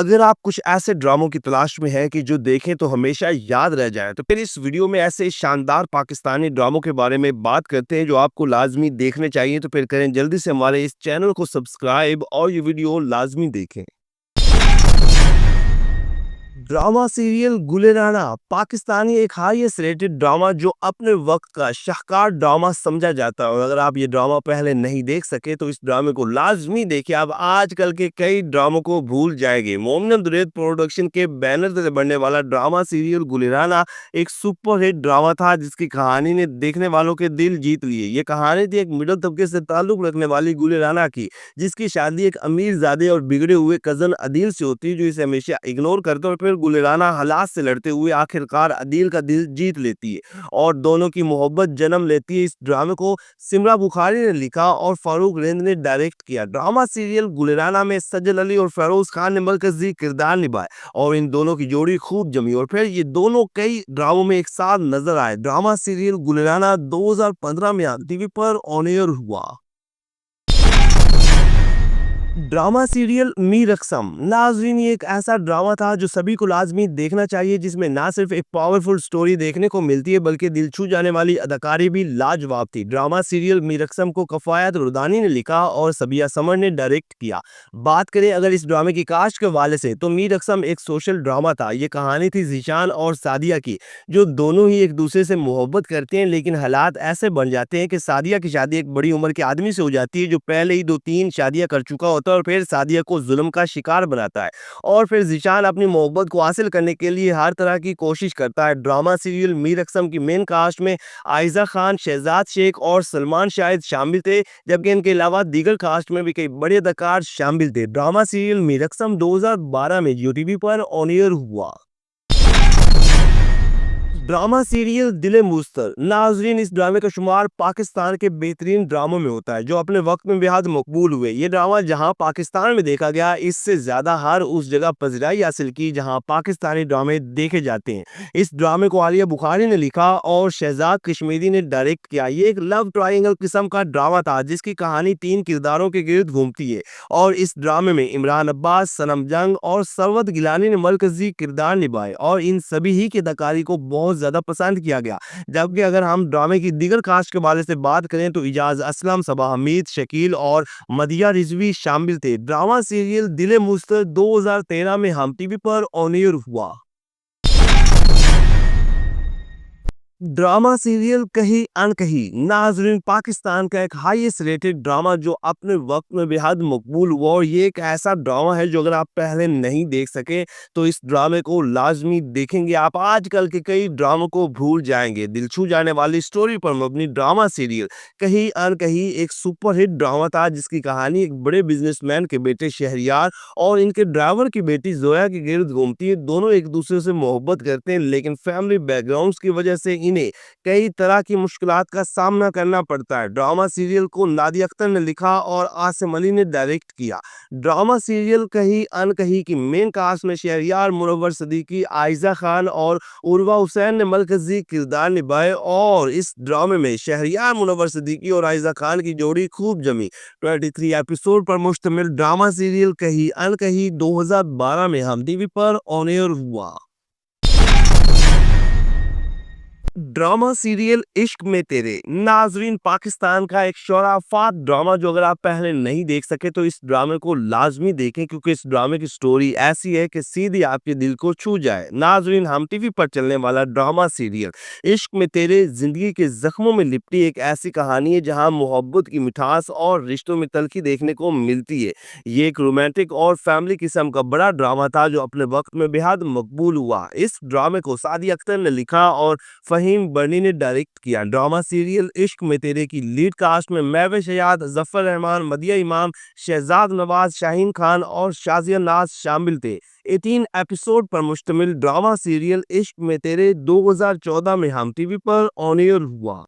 अगर आप कुछ ऐसे ड्रामों की तलाश में हैं कि जो देखें तो हमेशा याद रह जाएँ, तो फिर इस वीडियो में ऐसे शानदार पाकिस्तानी ड्रामों के बारे में बात करते हैं जो आपको लाज़मी देखने चाहिए। तो फिर करें जल्दी से हमारे इस चैनल को सब्सक्राइब और ये वीडियो लाज़मी देखें। ड्रामा सीरियल गुलेराना पाकिस्तानी एक हाईएस्ट रेटेड ड्रामा जो अपने वक्त का शाहकार ड्रामा समझा जाता है। और अगर आप ये ड्रामा पहले नहीं देख सके तो इस ड्रामे को लाजमी देखिए। आप आजकल के कई ड्रामों को भूल जाएंगे। मोमिन दुरैद प्रोडक्शन के बैनर से बनने वाला ड्रामा सीरियल गुलेराना एक सुपरहिट ड्रामा था जिसकी कहानी ने देखने वालों के दिल जीत लिए। ये कहानी थी एक मिडिल तबके से ताल्लुक रखने वाली गुलेराना की, जिसकी शादी एक अमीरजादे और बिगड़े हुए कजन अदील से होती है जो इसे हमेशा इग्नोर करता है। और फिर गुलेराना हालात से लड़ते हुए आखिरकार अदील का दिल जीत लेती है और दोनों की मोहब्बत जन्म लेती है। इस ड्रामे को सिमरा बुखारी ने लिखा और फारूक रेंद ने डायरेक्ट किया। ड्रामा सीरियल गुलेराना में सजल अली और फेरोज खान ने मरकजी किरदार निभाए और इन दोनों की जोड़ी खूब जमी और फिर ये दोनों कई ड्रामों में एक साथ नजर आए। ड्रामा सीरियल गुलेराना 2015 में टीवी पर ऑन एयर हुआ। ड्रामा सीरियल मीर अक्सम नाज़रीन, ये एक ऐसा ड्रामा था जो सभी को लाजमी देखना चाहिए, जिसमें ना सिर्फ एक पावरफुल स्टोरी देखने को मिलती है बल्कि दिल छू जाने वाली अदाकारी भी लाजवाब थी। ड्रामा सीरियल मीर अक्सम को कफायत रुदानी ने लिखा और सबिया समर ने डायरेक्ट किया। बात करें अगर इस ड्रामे की कास्ट के हवाले से तो मीर अक्सम एक सोशल ड्रामा था। ये कहानी थी जीशान और सादिया की, जो दोनों ही एक दूसरे से मोहब्बत करते हैं, लेकिन हालात ऐसे बन जाते हैं कि सादिया की शादी एक बड़ी उम्र के आदमी से हो जाती है जो पहले ही 2-3 शादियां कर चुका होता है और फिर सादिया को जुल्म का शिकार बनाता है। और फिर जीशान अपनी मोहब्बत को हासिल करने के लिए हर तरह की कोशिश करता है। ड्रामा सीरियल मीर अक्सम की मेन कास्ट में आयजा खान, शहजाद शेख और सलमान शाहिद शामिल थे, जबकि इनके अलावा दीगर कास्ट में भी कई बड़े अदाकार शामिल थे। ड्रामा सीरियल मीर अक्सम 2012 में यूटीवी पर ऑन एयर हुआ। ड्रामा सीरियल दिले मुश्तर नाजरीन, इस ड्रामे का शुमार पाकिस्तान के बेहतरीन ड्रामों में होता है जो अपने वक्त में बेहद मकबूल हुए। ये ड्रामा जहां पाकिस्तान में देखा गया, इससे ज्यादा हर उस जगह पज़िराई हासिल की जहां पाकिस्तानी ड्रामे देखे जाते हैं। इस ड्रामे को आलिया बुखारी ने लिखा और शहजाद कश्मीरी ने डायरेक्ट किया। ये एक लव ट्रायंगल किस्म का ड्रामा था जिसकी कहानी 3 किरदारों के गिर्द घूमती है और इस ड्रामे में इमरान अब्बास, सनम जंग और सरवत गिलानी ने मरकजी किरदार निभाए और इन सभी ही की अदाकारी को बहुत ज्यादा पसंद किया गया। जबकि अगर हम ड्रामे की दीगर कास्ट के बारे से बात करें तो इजाज असलम, सबा हमीद, शकील और मदिया रिजवी शामिल थे। ड्रामा सीरियल दिले मुश्तर 2013 में हम टीवी पर ऑन एयर हुआ। ड्रामा सीरियल कहीं अनकही नाजरीन, पाकिस्तान का एक हाईएस्ट रेटेड ड्रामा जो अपने वक्त में बेहद मकबूल हुआ और ये एक ऐसा ड्रामा है जो अगर आप पहले नहीं देख सके तो इस ड्रामे को लाजमी देखेंगे। आप आजकल के कई ड्रामों को भूल जाएंगे। दिल छू जाने वाली स्टोरी पर मबनी ड्रामा सीरियल कहीं अनकही एक सुपरहिट ड्रामा था जिसकी कहानी एक बड़े बिजनेसमैन के बेटे शहरियार और इनके ड्राइवर की बेटी जोया के गिर्द घूमती है। दोनों एक दूसरे से मोहब्बत करते हैं, लेकिन फैमिली बैकग्राउंड्स की वजह से इन्हें कई तरह की मुश्किलात का सामना करना पड़ता है। ड्रामा सीरियल को नादिया अख्तर ने लिखा और आसिम अली ने डायरेक्ट किया। ड्रामा सीरियल कहीं अनकही की मेन कास्ट में शहरियार, मुनव्वर सदीकी, आयजा खान और उर्वा हुसैन ने मरकजी किरदार निभाए और इस ड्रामे में शहरियार, मुनव्वर सदीकी और आयजा खान की जोड़ी खूब जमी। 23 एपिसोड पर मुश्तमिल ड्रामा सीरियल कहीं अनकही 2012 में हम टीवी पर ऑन एयर हुआ। ड्रामा सीरियल इश्क में तेरे नाजरीन, पाकिस्तान का एक शोराफात ड्रामा जो अगर आप पहले नहीं देख सके तो इस ड्रामे को लाजमी देखें क्योंकि इस ड्रामे की स्टोरी ऐसी है कि सीधी आपके दिल को छू जाए। नाजरीन, हम टीवी पर चलने वाला ड्रामा सीरियल इश्क में तेरे जिंदगी के जख्मों में लिपटी एक ऐसी कहानी है जहां मोहब्बत की मिठास और रिश्तों में तलखी देखने को मिलती है। ये एक रोमांटिक और फैमिली किस्म का बड़ा ड्रामा था जो अपने वक्त में बेहद मकबूल हुआ। इस ड्रामे को सादिया अख्तर ने लिखा और फहीम बर्नी ने डायरेक्ट किया। ड्रामा सीरियल इश्क में तेरे की लीड कास्ट में महवे शयाद, जफर रहमान, मदिया इमाम, शहजाद नवाज, शाहीन खान और शाजिया नाज शामिल थे। 18 एपिसोड पर मुश्तमिल ड्रामा सीरियल इश्क में तेरे 2014 में हम टीवी पर ऑन एयर हुआ।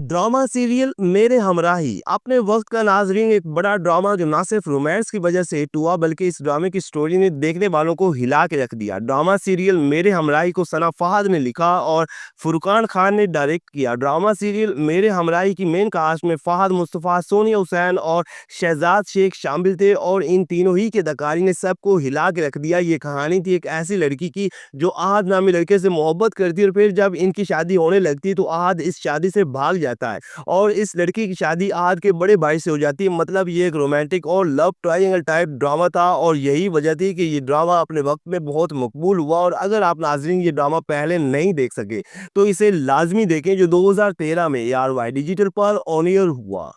ड्रामा सीरियल मेरे हमराही अपने वक्त का नाजरीन एक बड़ा ड्रामा जो ना सिर्फ रोमांस की वजह से हिट हुआ बल्कि इस ड्रामे की स्टोरी ने देखने वालों को हिला के रख दिया। ड्रामा सीरियल मेरे हमराही को सना फहाद ने लिखा और फुरकान खान ने डायरेक्ट किया। ड्रामा सीरियल मेरे हमराही की मेन कास्ट में फहद मुस्तफ़ा, सोनिया हुसैन और शहजाद शेख शामिल थे और इन तीनों ही की अदाकारी ने सबको हिला के रख दिया। ये कहानी थी एक ऐसी लड़की की जो आहद नामी लड़के से मोहब्बत करती और फिर जब इनकी शादी होने लगती तो आहद इस शादी से भाग जाता है और इस लड़की की शादी आहद के बड़े भाई से हो जाती है। मतलब ये एक रोमांटिक और लव ट्रायंगल टाइप ड्रामा था और यही वजह थी कि ये ड्रामा अपने वक्त में बहुत मकबूल हुआ। और अगर आप नाजरीन ये ड्रामा पहले नहीं देख सके तो इसे लाजमी देखें जो 2013 में यार वाई डिजिटल पर ऑन एयर हुआ।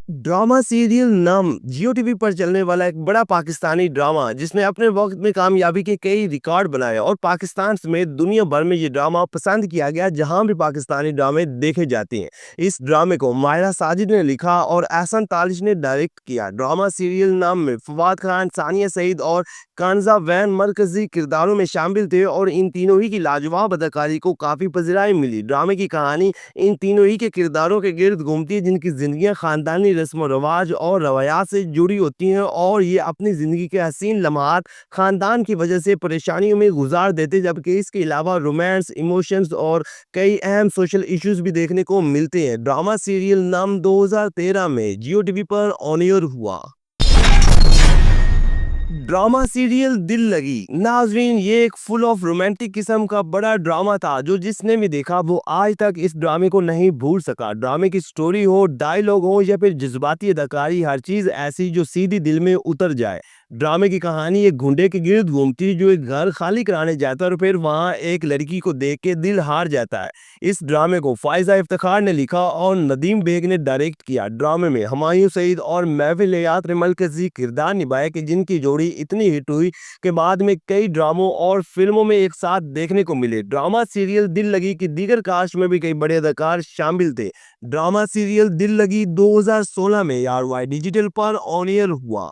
ड्रामा सीरियल नम जियो टीवी पर चलने वाला एक बड़ा पाकिस्तानी ड्रामा जिसने अपने वक्त में कामयाबी के कई रिकॉर्ड बनाए और पाकिस्तान समेत दुनिया भर में ये ड्रामा पसंद किया गया जहां भी पाकिस्तानी ड्रामे देखे जाते हैं। इस ड्रामे को माहिरा साजिद ने लिखा और एहसन तालिश ने डायरेक्ट किया। ड्रामा सीरियल नम में फवाद खान, सानिया सईद और कानजा वैन मरकजी किरदारों में शामिल थे और इन तीनों ही की लाजवाब अदाकारी को काफ़ी पजराई मिली। ड्रामे की कहानी इन तीनों ही के किरदारों के गिर्द घूमती है जिनकी जिंदगियां खानदानी रस्म व रवाज और रवायात से जुड़ी होती हैं और ये अपनी ज़िंदगी के हसीन लम्हात ख़ानदान की वजह से परेशानियों में गुजार देते, जबकि इसके अलावा रोमांस, इमोशंस और कई अहम सोशल इश्यूज भी देखने को मिलते हैं। ड्रामा सीरियल नाम 2013 में जियो टीवी पर ऑन एयर हुआ। ड्रामा सीरियल दिल लगी नाजरीन ये एक फुल ऑफ रोमांटिक किस्म का बड़ा ड्रामा था जो जिसने भी देखा वो आज तक इस ड्रामे को नहीं भूल सका। ड्रामे की स्टोरी हो, डायलॉग हो या फिर जज्बाती अदाकारी, हर चीज़ ऐसी जो सीधी दिल में उतर जाए। ड्रामे की कहानी एक गुंडे के गिर्द घूमती है जो एक घर खाली कराने जाता है और फिर वहाँ एक लड़की को देख के दिल हार जाता है। इस ड्रामे को फायजा इफ्तिखार ने लिखा और नदीम बेग ने डायरेक्ट किया। ड्रामे में हुमायूं सईद और महफिल यात ने मरकजी किरदार निभाए कि जिनकी जोड़ी इतनी हिट हुई के बाद में कई ड्रामों और फिल्मों में एक साथ देखने को मिले। ड्रामा सीरियल दिल लगी की दीगर कास्ट में भी कई बड़े अदाकार शामिल थे। ड्रामा सीरियल दिल लगी 2016 में यार वाई डिजिटल पर ऑन एयर हुआ।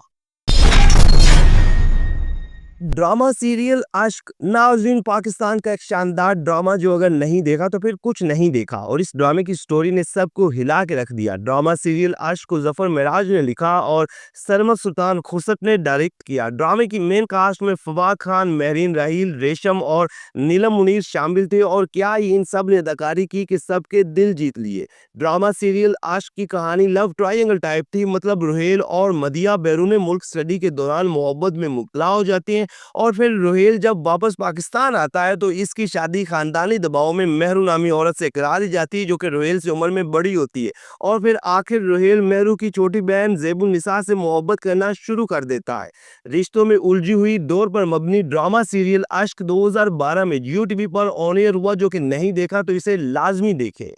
ड्रामा सीरियल अश्क नाज़रीन पाकिस्तान का एक शानदार ड्रामा जो अगर नहीं देखा तो फिर कुछ नहीं देखा और इस ड्रामे की स्टोरी ने सबको हिला के रख दिया। ड्रामा सीरियल अश्क को जफर मेराज ने लिखा और सरमद सुल्तान खुसट ने डायरेक्ट किया। ड्रामे की मेन कास्ट में फवाद खान, महरीन राहील, रेशम और नीलम मुनीर शामिल थे और क्या ही इन सब ने अदाकारी की कि सबके दिल जीत लिए। ड्रामा सीरियल अश्क की कहानी लव ट्रायंगल टाइप थी, मतलब रुहेल और मदिया बैरून मुल्क स्टडी के दौरान मोहब्बत में मुब्तला हो जाती हैं और फिर रुहेल जब वापस पाकिस्तान आता है तो इसकी शादी खानदानी दबाव में मेहरू नामी औरत से करा दी जाती है जो कि रुहेल से उम्र में बड़ी होती है और फिर आखिर रुहेल मेहरू की छोटी बहन ज़ेबुन निसा से मोहब्बत करना शुरू कर देता है। रिश्तों में उलझी हुई दौर पर मबनी ड्रामा सीरियल अश्क 2012 में जियो टीवी पर ऑन एयर हुआ। जो कि नहीं देखा तो इसे लाजमी देखें।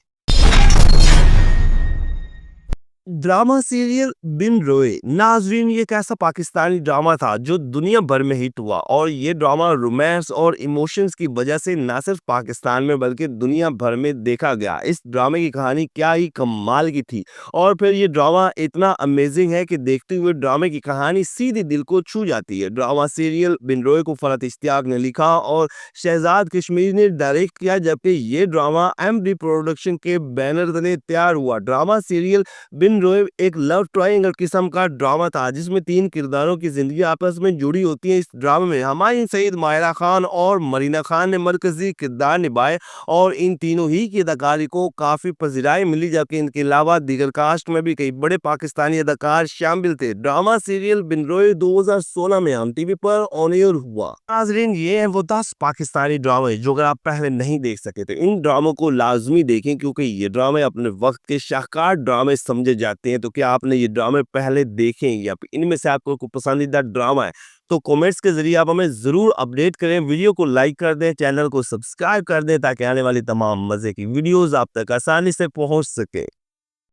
ड्रामा सीरियल बिन रोए नाजरीन ये एक ऐसा पाकिस्तानी ड्रामा था जो दुनिया भर में हिट हुआ और ये ड्रामा रोमांस और इमोशंस की वजह से ना सिर्फ पाकिस्तान में बल्कि दुनिया भर में देखा गया। इस ड्रामे की कहानी क्या ही कमाल की थी और फिर ये ड्रामा इतना अमेजिंग है कि देखते हुए ड्रामे की कहानी सीधे दिल को छू जाती है। ड्रामा सीरियल बिन रोए को फरहत इश्तियाक ने लिखा और शहजाद कश्मीर ने डायरेक्ट किया, जबकि ये ड्रामा एमडी प्रोडक्शन के बैनर तले तैयार हुआ। ड्रामा सीरियल बिन रोए एक लव ट्रायंगल किस्म का ड्रामा था जिसमें तीन किरदारों की जिंदगी आपस में जुड़ी होती है। इस ड्रामे में हुमायूं सईद, माहिरा खान और मरीना खान ने मरकजी किरदार निभाए और इन तीनों ही की अदाकारी को काफी पजीराई मिली, जबकि इनके अलावा दीगर कास्ट में भी कई बड़े पाकिस्तानी अदाकार शामिल थे। ड्रामा सीरियल बिन रोए 2016 में हम टीवी पर ऑन एयर हुआ। नाज़रीन ये है वो 10 पाकिस्तानी ड्रामे जो अगर आप पहले नहीं देख सके तो इन ड्रामों को लाजमी देखें क्योंकि ये ड्रामे अपने वक्त के शाहकार ड्रामे समझे जाते हैं। तो क्या आपने ये ड्रामे पहले देखे या इनमें से आपको कोई पसंदीदा ड्रामा है तो कमेंट्स के जरिए आप हमें ज़रूर अपडेट करें। वीडियो को लाइक कर दें, चैनल को सब्सक्राइब कर दें ताकि आने वाली तमाम मज़े की वीडियोस आप तक आसानी से पहुंच सके।